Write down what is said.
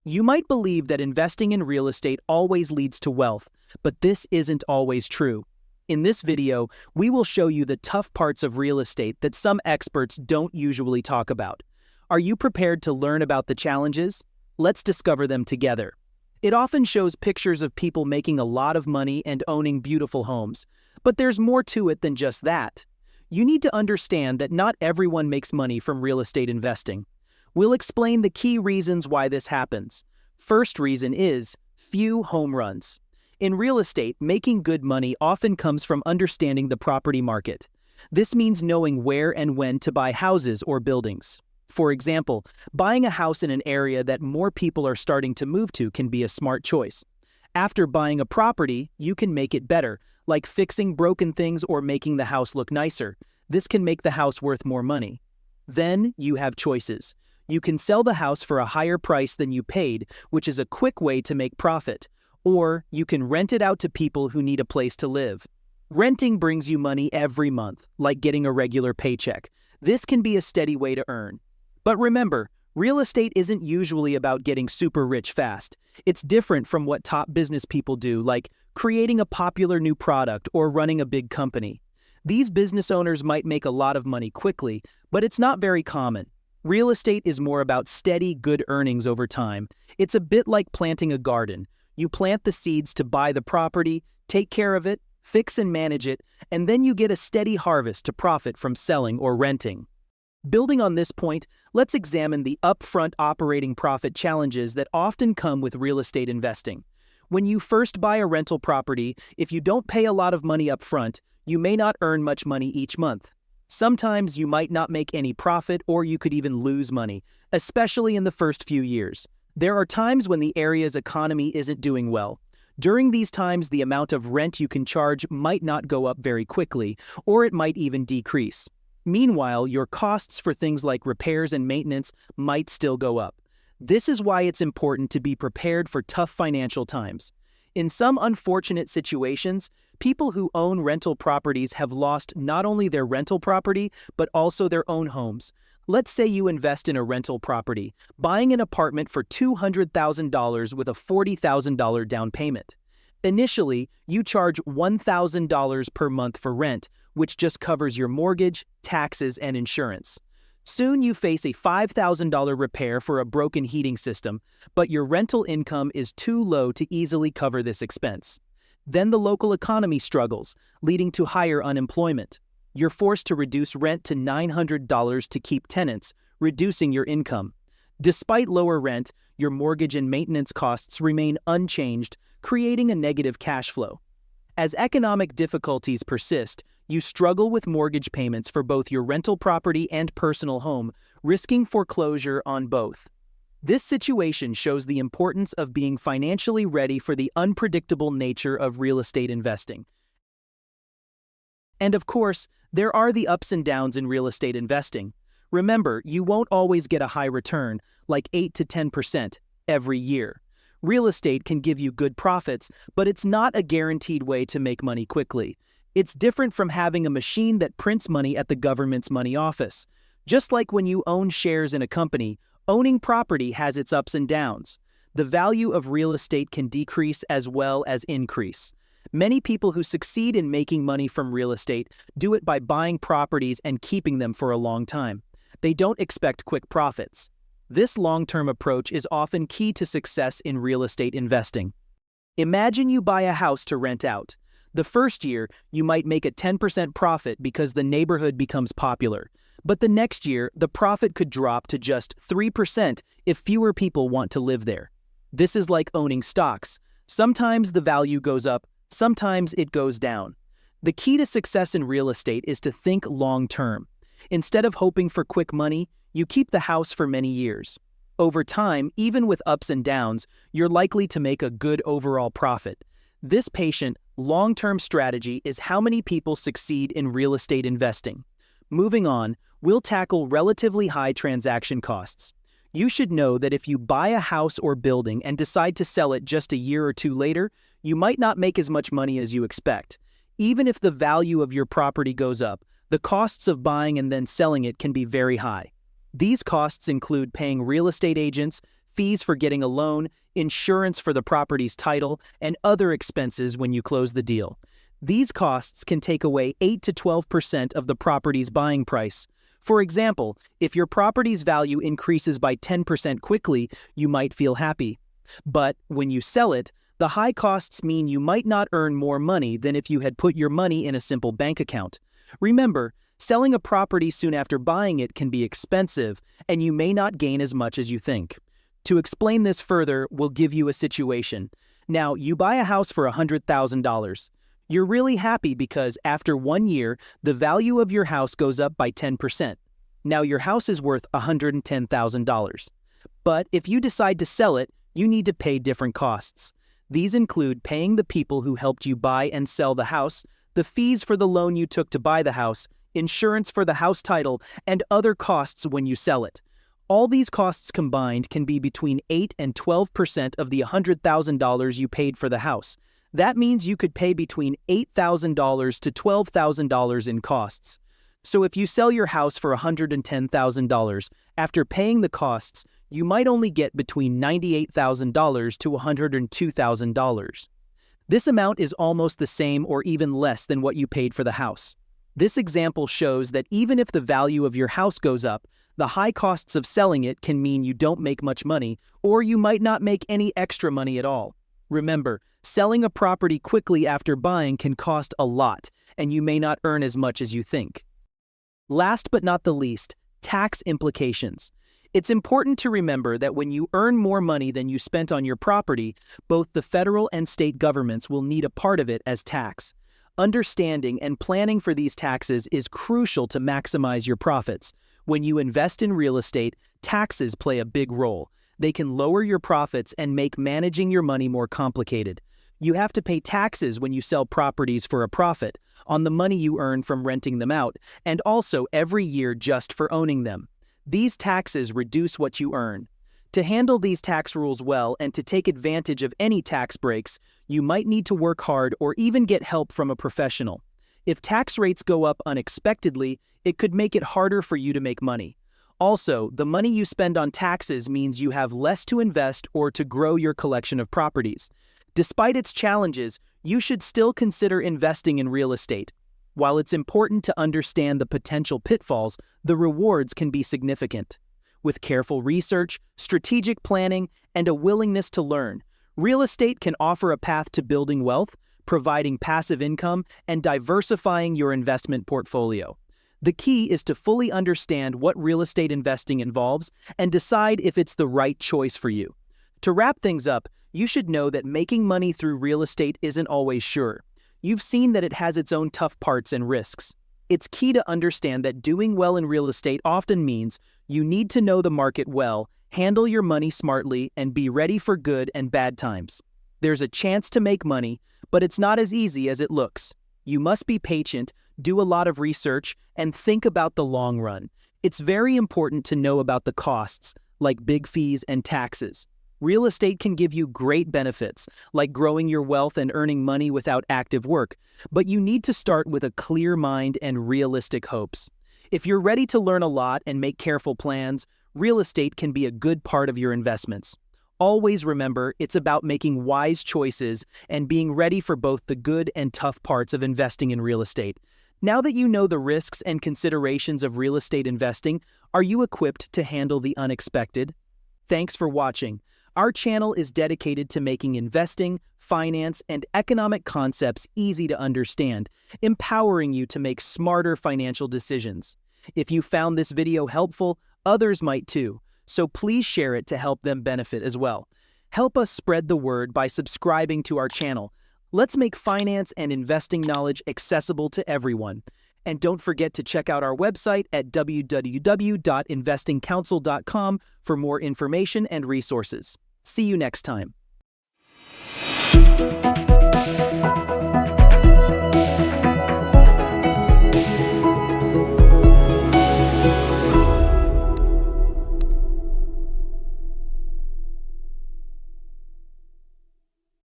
You might believe that investing in real estate always leads to wealth, but this isn't always true. In this video, we will show you the tough parts of real estate that some experts don't usually talk about. Are you prepared to learn about the challenges? Let's discover them together. It often shows pictures of people making a lot of money and owning beautiful homes, but there's more to it than just that. You need to understand that not everyone makes money from real estate investing. We'll explain the key reasons why this happens. First reason is few home runs. In real estate, making good money often comes from understanding the property market. This means knowing where and when to buy houses or buildings. For example, buying a house in an area that more people are starting to move to can be a smart choice. After buying a property, you can make it better, like fixing broken things or making the house look nicer. This can make the house worth more money. Then you have choices. You can sell the house for a higher price than you paid, which is a quick way to make profit. Or you can rent it out to people who need a place to live. Renting brings you money every month, like getting a regular paycheck. This can be a steady way to earn. But remember, real estate isn't usually about getting super rich fast. It's different from what top business people do, like creating a popular new product or running a big company. These business owners might make a lot of money quickly, but it's not very common. Real estate is more about steady, good earnings over time. It's a bit like planting a garden. You plant the seeds to buy the property, take care of it, fix and manage it, and then you get a steady harvest to profit from selling or renting. Building on this point, let's examine the upfront operating profit challenges that often come with real estate investing. When you first buy a rental property, if you don't pay a lot of money up front, you may not earn much money each month. Sometimes you might not make any profit or you could even lose money, especially in the first few years. There are times when the area's economy isn't doing well. During these times, the amount of rent you can charge might not go up very quickly, or it might even decrease. Meanwhile, your costs for things like repairs and maintenance might still go up. This is why it's important to be prepared for tough financial times. In some unfortunate situations, people who own rental properties have lost not only their rental property, but also their own homes. Let's say you invest in a rental property, buying an apartment for $200,000 with a $40,000 down payment. Initially, you charge $1,000 per month for rent, which just covers your mortgage, taxes, and insurance. Soon you face a $5,000 repair for a broken heating system, but your rental income is too low to easily cover this expense. Then the local economy struggles, leading to higher unemployment. You're forced to reduce rent to $900 to keep tenants, reducing your income. Despite lower rent, your mortgage and maintenance costs remain unchanged, creating a negative cash flow. As economic difficulties persist, you struggle with mortgage payments for both your rental property and personal home, risking foreclosure on both. This situation shows the importance of being financially ready for the unpredictable nature of real estate investing. And of course, there are the ups and downs in real estate investing. Remember, you won't always get a high return, like 8 to 10%, every year. Real estate can give you good profits, but it's not a guaranteed way to make money quickly. It's different from having a machine that prints money at the government's money office. Just like when you own shares in a company, owning property has its ups and downs. The value of real estate can decrease as well as increase. Many people who succeed in making money from real estate do it by buying properties and keeping them for a long time. They don't expect quick profits. This long-term approach is often key to success in real estate investing. Imagine you buy a house to rent out. The first year, you might make a 10% profit because the neighborhood becomes popular. But the next year, the profit could drop to just 3% if fewer people want to live there. This is like owning stocks. Sometimes the value goes up, sometimes it goes down. The key to success in real estate is to think long-term. Instead of hoping for quick money, you keep the house for many years. Over time, even with ups and downs, you're likely to make a good overall profit. This patient, long-term strategy is how many people succeed in real estate investing. Moving on, we'll tackle relatively high transaction costs. You should know that if you buy a house or building and decide to sell it just a year or two later, you might not make as much money as you expect. Even if the value of your property goes up, the costs of buying and then selling it can be very high. These costs include paying real estate agents, fees for getting a loan, insurance for the property's title, and other expenses when you close the deal. These costs can take away 8 to 12% of the property's buying price. For example, if your property's value increases by 10% quickly, you might feel happy. But when you sell it, the high costs mean you might not earn more money than if you had put your money in a simple bank account. Remember, selling a property soon after buying it can be expensive, and you may not gain as much as you think. To explain this further, we'll give you a situation. Now, you buy a house for $100,000. You're really happy because after 1 year, the value of your house goes up by 10%. Now your house is worth $110,000. But if you decide to sell it, you need to pay different costs. These include paying the people who helped you buy and sell the house, the fees for the loan you took to buy the house, insurance for the house title, and other costs when you sell it. All these costs combined can be between 8 and 12% of the $100,000 you paid for the house. That means you could pay between $8,000 to $12,000 in costs. So if you sell your house for $110,000, after paying the costs, you might only get between $98,000 to $102,000. This amount is almost the same or even less than what you paid for the house. This example shows that even if the value of your house goes up, the high costs of selling it can mean you don't make much money, or you might not make any extra money at all. Remember, selling a property quickly after buying can cost a lot, and you may not earn as much as you think. Last but not the least, tax implications. It's important to remember that when you earn more money than you spent on your property, both the federal and state governments will need a part of it as tax. Understanding and planning for these taxes is crucial to maximize your profits. When you invest in real estate, taxes play a big role. They can lower your profits and make managing your money more complicated. You have to pay taxes when you sell properties for a profit, on the money you earn from renting them out, and also every year just for owning them. These taxes reduce what you earn. To handle these tax rules well and to take advantage of any tax breaks, you might need to work hard or even get help from a professional. If tax rates go up unexpectedly, it could make it harder for you to make money. Also, the money you spend on taxes means you have less to invest or to grow your collection of properties. Despite its challenges, you should still consider investing in real estate. While it's important to understand the potential pitfalls, the rewards can be significant. With careful research, strategic planning, and a willingness to learn, real estate can offer a path to building wealth, providing passive income, and diversifying your investment portfolio. The key is to fully understand what real estate investing involves and decide if it's the right choice for you. To wrap things up, you should know that making money through real estate isn't always sure. You've seen that it has its own tough parts and risks. It's key to understand that doing well in real estate often means you need to know the market well, handle your money smartly, and be ready for good and bad times. There's a chance to make money, but it's not as easy as it looks. You must be patient, do a lot of research, and think about the long run. It's very important to know about the costs, like big fees and taxes. Real estate can give you great benefits, like growing your wealth and earning money without active work, but you need to start with a clear mind and realistic hopes. If you're ready to learn a lot and make careful plans, real estate can be a good part of your investments. Always remember, it's about making wise choices and being ready for both the good and tough parts of investing in real estate. Now that you know the risks and considerations of real estate investing, are you equipped to handle the unexpected? Thanks for watching. Our channel is dedicated to making investing, finance, and economic concepts easy to understand, empowering you to make smarter financial decisions. If you found this video helpful, others might too, so please share it to help them benefit as well. Help us spread the word by subscribing to our channel. Let's make finance and investing knowledge accessible to everyone. And don't forget to check out our website at www.investingcouncil.com for more information and resources. See you next time.